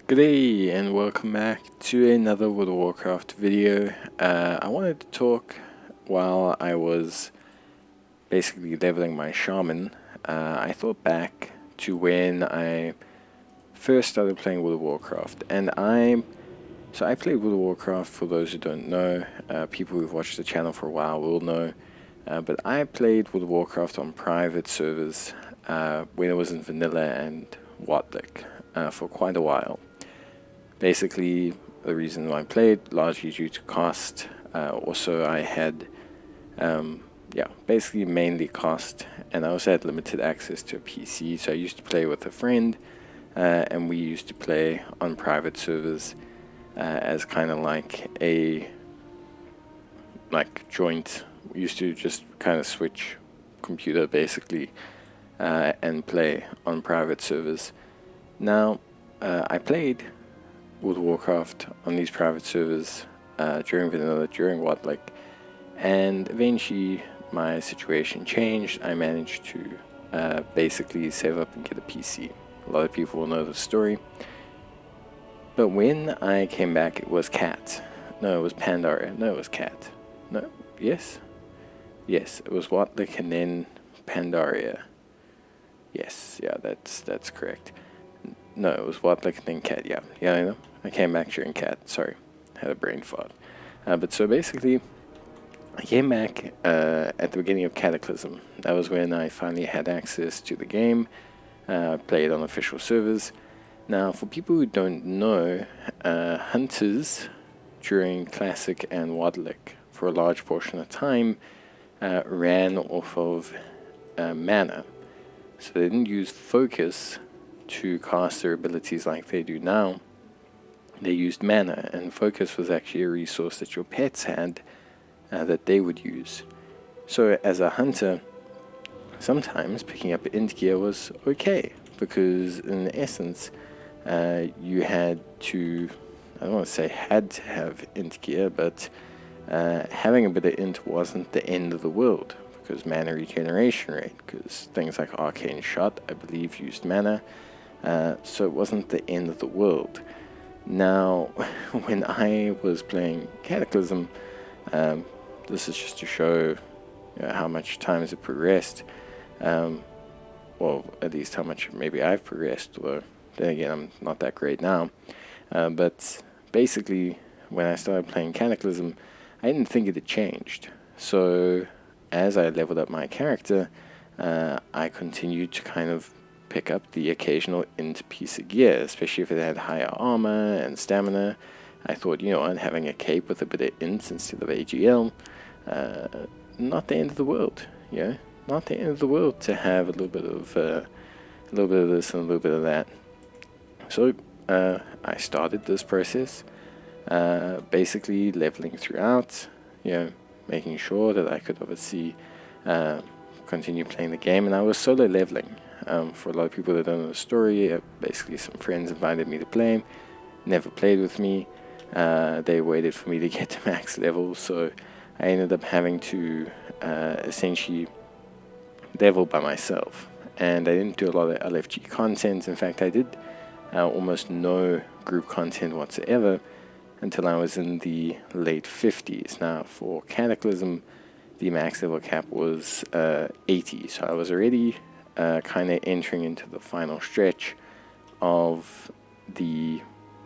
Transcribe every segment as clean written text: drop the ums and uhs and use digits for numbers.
G'day and welcome back to another World of Warcraft video. I wanted to talk while I was basically leveling my shaman. I thought back to when I first started playing World of Warcraft, and I played World of Warcraft. For those who don't know, people who've watched the channel for a while will know, but I played World of Warcraft on private servers when it was in vanilla and Wartlick for quite a while. Basically, the reason why I played, largely due to cost. Also, I had, basically mainly cost, and I also had limited access to a PC, so I used to play with a friend, and we used to play on private servers as kind of like a joint. We used to just kind of switch computer basically and play on private servers. Now, I played World of Warcraft on these private servers during vanilla, during Wartlick, and eventually my situation changed. I managed to basically save up and get a PC. A lot of people will know the story. But when I came back, it was Cat. No, it was Pandaria. No, it was Cat. No, yes? Yes, it was Wartlick and then Pandaria. Yes, yeah, that's correct. No, it was Wartlick and then Cat, yeah, I know. I came back during Cat, sorry, had a brain fart. But so basically, I came back at the beginning of Cataclysm. That was when I finally had access to the game, played on official servers. Now, for people who don't know, hunters during Classic and Wartlick, for a large portion of time, ran off of mana. So they didn't use focus to cast their abilities like they do now. They used mana, and focus was actually a resource that your pets had that they would use. So as a hunter, sometimes picking up int gear was okay, because in essence you had to, I don't want to say had to have int gear, but having a bit of int wasn't the end of the world, because mana regeneration rate, because things like arcane shot I believe used mana, so it wasn't the end of the world. Now, when I was playing Cataclysm, this is just to show how much time has progressed, well, at least how much maybe I've progressed, although then again I'm not that great now, but basically when I started playing Cataclysm, I didn't think it had changed. So as I leveled up my character, I continued to kind of pick up the occasional int piece of gear, especially if it had higher armor and stamina. I thought, you know what, having a cape with a bit of int instead of AGL, not the end of the world, not the end of the world to have a little bit of this and a little bit of that. So I started this process, basically leveling throughout, making sure that I could obviously continue playing the game, and I was solo leveling. For a lot of people that don't know the story, basically some friends invited me to play, never played with me. They waited for me to get to max level, so I ended up having to essentially level by myself. And I didn't do a lot of LFG content. In fact, I did almost no group content whatsoever until I was in the late 50s. Now, for Cataclysm, the max level cap was 80, so I was already kind of entering into the final stretch of the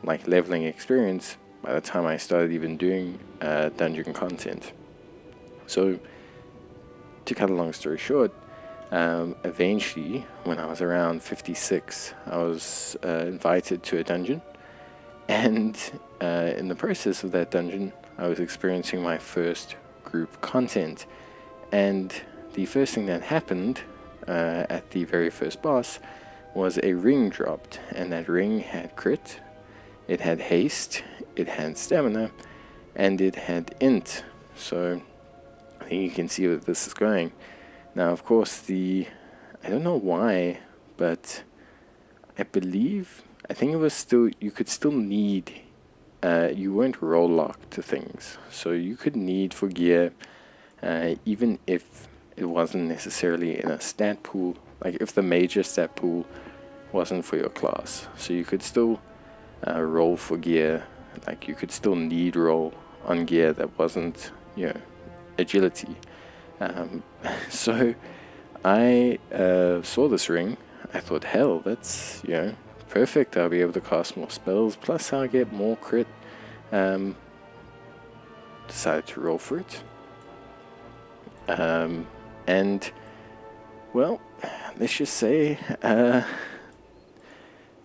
leveling experience by the time I started even doing dungeon content. So to cut a long story short, eventually when I was around 56, I was invited to a dungeon, and in the process of that dungeon I was experiencing my first group content, and the first thing that happened at the very first boss was a ring dropped, and that ring had crit, it had haste, it had stamina, and it had int. So I think you can see where this is going. Now, of course, I don't know why, but I think it was still, you could still need, you weren't roll locked to things, so you could need for gear, even if it wasn't necessarily in a stat pool, like if the major stat pool wasn't for your class. So you could still roll for gear. Like, you could still need roll on gear that wasn't, agility. So I saw this ring. I thought, hell, that's, perfect. I'll be able to cast more spells, plus I'll get more crit. Decided to roll for it. And, well, let's just say,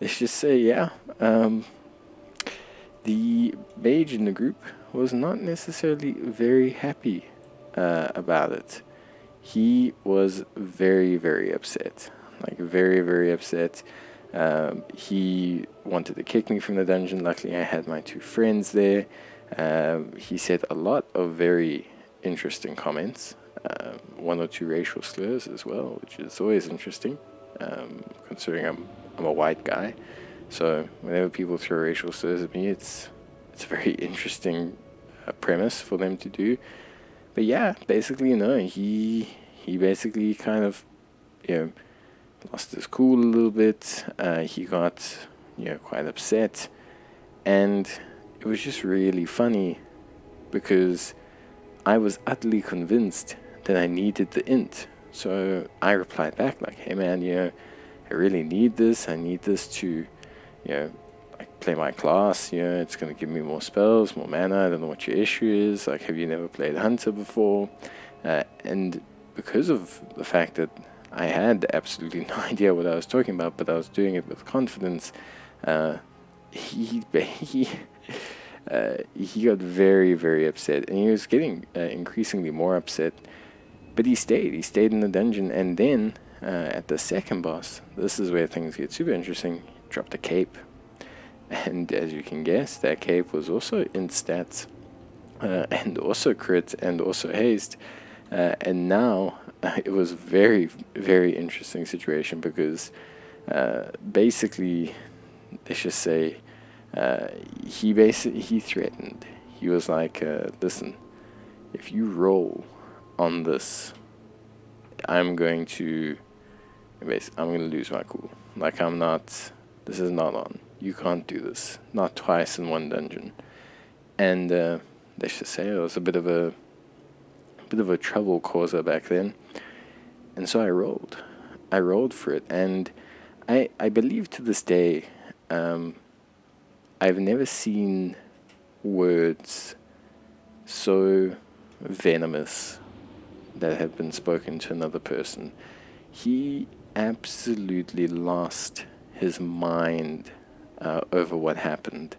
yeah. The mage in the group was not necessarily very happy about it. He was very, very upset. Like, very, very upset. He wanted to kick me from the dungeon. Luckily, I had my 2 friends there. He said a lot of very interesting comments. 1 or 2 racial slurs as well, which is always interesting, considering I'm a white guy. So whenever people throw racial slurs at me, it's a very interesting premise for them to do. But yeah, basically, he basically kind of, lost his cool a little bit. He got, quite upset, and it was just really funny because I was utterly convinced that I needed the int. So I replied back like, hey man, I really need this. I need this to, like, play my class. It's going to give me more spells, more mana. I don't know what your issue is. Like, have you never played Hunter before? And because of the fact that I had absolutely no idea what I was talking about, but I was doing it with confidence, he got very, very upset, and he was getting increasingly more upset. But he stayed in the dungeon, and then at the second boss, this is where things get super interesting. Dropped a cape, and as you can guess, that cape was also in stats, and also crit, and also haste. And now it was a very, very interesting situation because basically, let's just say, he threatened. He was like, listen, if you roll on this, I'm going to lose my cool. Like, this is not on. You can't do this. Not twice in one dungeon. And let's just say it was a bit of a trouble causer back then. And so I rolled for it, and I believe to this day, I've never seen words so venomous that have been spoken to another person. He absolutely lost his mind over what happened.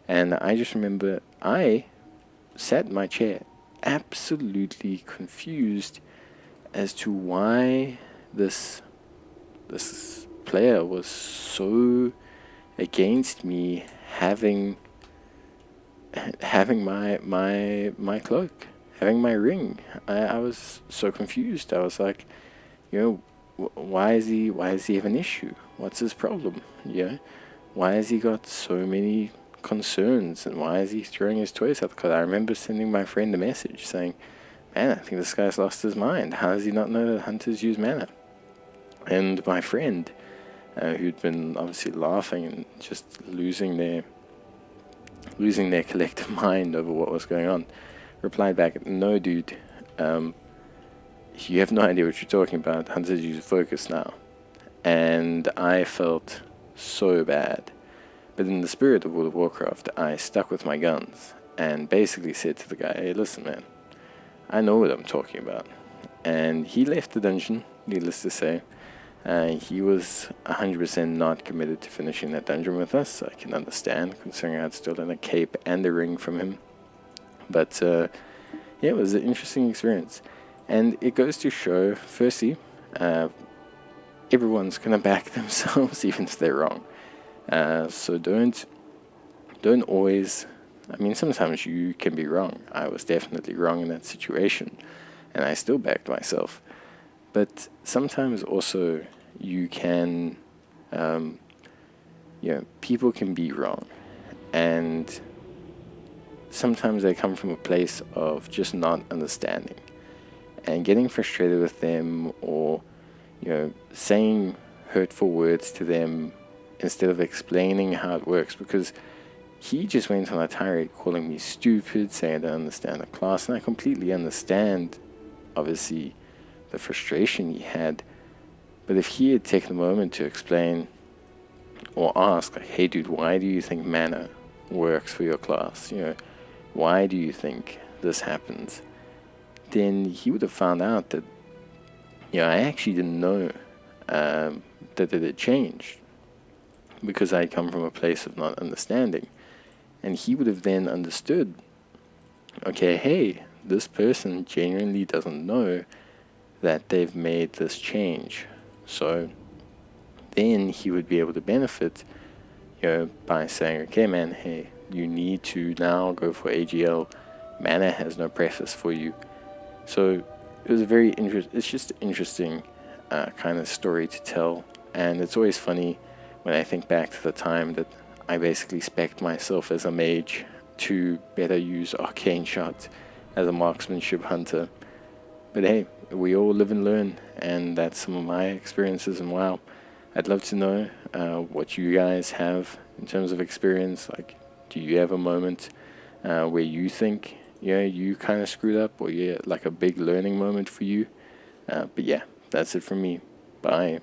And I just remember I sat in my chair absolutely confused as to why this player was so against me having my cloak, having my ring. I was so confused. I was like, why is he have an issue? What's his problem? Why has he got so many concerns, and why is he throwing his toys out? Because I remember sending my friend a message saying, man, I think this guy's lost his mind. How does he not know that hunters use mana? And my friend, who'd been obviously laughing and just losing their collective mind over what was going on, replied back, no dude, you have no idea what you're talking about. Hunters use focus now. And I felt so bad. But in the spirit of World of Warcraft, I stuck with my guns and basically said to the guy, hey, listen, man, I know what I'm talking about. And he left the dungeon, needless to say. He was 100% not committed to finishing that dungeon with us. I can understand, considering I had stolen a cape and a ring from him. But it was an interesting experience. And it goes to show, firstly, everyone's going to back themselves even if they're wrong. So don't always, sometimes you can be wrong. I was definitely wrong in that situation, and I still backed myself. But sometimes also you can, people can be wrong, and sometimes they come from a place of just not understanding, and getting frustrated with them, or saying hurtful words to them instead of explaining how it works, because he just went on a tirade calling me stupid, saying I don't understand the class, and I completely understand, obviously, the frustration he had. But if he had taken a moment to explain or ask, like, hey dude, why do you think mana works for your class? Why do you think this happens? Then he would have found out that, I actually didn't know that it had changed, because I come from a place of not understanding. And he would have then understood, okay, hey, this person genuinely doesn't know that they've made this change. So then he would be able to benefit, by saying, okay, man, hey, you need to now go for AGL. Mana has no preface for you. So it was it's just an interesting kind of story to tell. And it's always funny when I think back to the time that I basically spec'd myself as a mage to better use arcane shots as a marksmanship hunter. But hey, we all live and learn, and that's some of my experiences. And wow, I'd love to know what you guys have in terms of experience. Like, do you have a moment where you think, you kind of screwed up, or like a big learning moment for you? But yeah, that's it from me. Bye.